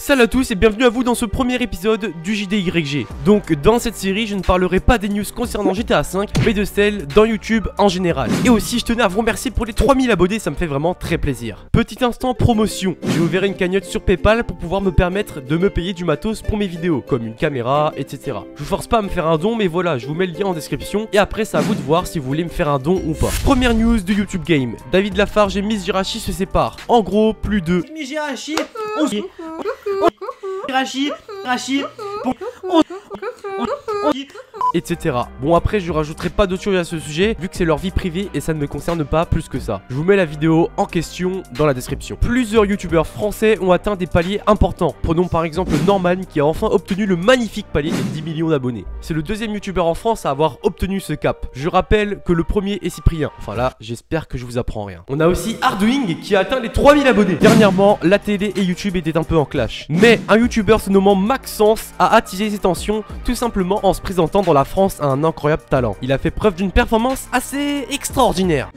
Salut à tous et bienvenue à vous dans ce premier épisode du JDYG. Donc dans cette série je ne parlerai pas des news concernant GTA V mais de celles dans YouTube en général. Et aussi je tenais à vous remercier pour les 3000 abonnés, ça me fait vraiment très plaisir. Petit instant promotion, j'ai ouvert une cagnotte sur Paypal pour pouvoir me permettre de me payer du matos pour mes vidéos, comme une caméra, etc. Je vous force pas à me faire un don mais voilà, je vous mets le lien en description et après c'est à vous de voir si vous voulez me faire un don ou pas. Première news de YouTube Game, David Lafarge et Miss Jirachi se séparent. En gros, plus de... Miss Jirachi, etc. Bon après je rajouterai pas d'autres choses à ce sujet vu que c'est leur vie privée et ça ne me concerne pas plus que ça. Je vous mets la vidéo en question dans la description. Plusieurs youtubeurs français ont atteint des paliers importants. Prenons par exemple Norman qui a enfin obtenu le magnifique palier des 10 millions d'abonnés. C'est le deuxième youtubeur en France à avoir obtenu ce cap. Je rappelle que le premier est Cyprien. Enfin là j'espère que je vous apprends rien. On a aussi Hardwing qui a atteint les 3000 abonnés. Dernièrement la télé et YouTube étaient un peu en clash. Mais un youtubeur se nommant Maxence a attisé ses tensions tout simplement en se présentant dans la France a un incroyable talent. Il a fait preuve d'une performance assez extraordinaire.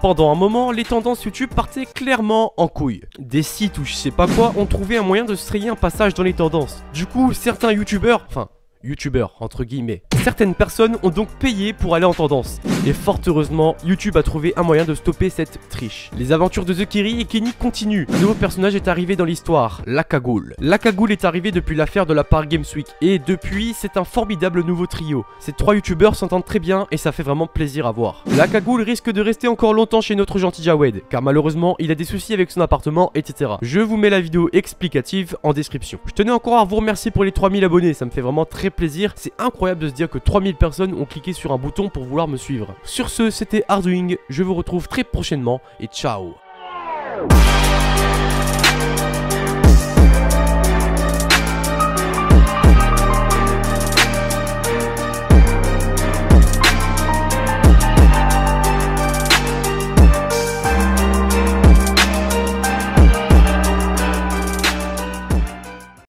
Pendant un moment, les tendances YouTube partaient clairement en couille. Des sites ou je sais pas quoi ont trouvé un moyen de se frayer un passage dans les tendances. Du coup, certains youtubeurs, youtubeurs entre guillemets, certaines personnes ont donc payé pour aller en tendance. Et fort heureusement, YouTube a trouvé un moyen de stopper cette triche. Les aventures de The Kiri et Kenny continuent. Un nouveau personnage est arrivé dans l'histoire, la Cagoule. La Cagoule est arrivée depuis l'affaire de la Paris Games Week. Et depuis, c'est un formidable nouveau trio. Ces trois youtubeurs s'entendent très bien et ça fait vraiment plaisir à voir. La Cagoule risque de rester encore longtemps chez notre gentil Jawed, car malheureusement, il a des soucis avec son appartement, etc. Je vous mets la vidéo explicative en description. Je tenais encore à vous remercier pour les 3000 abonnés, ça me fait vraiment très plaisir. C'est incroyable de se dire que 3000 personnes ont cliqué sur un bouton pour vouloir me suivre. Sur ce, c'était Hardwing, je vous retrouve très prochainement et ciao.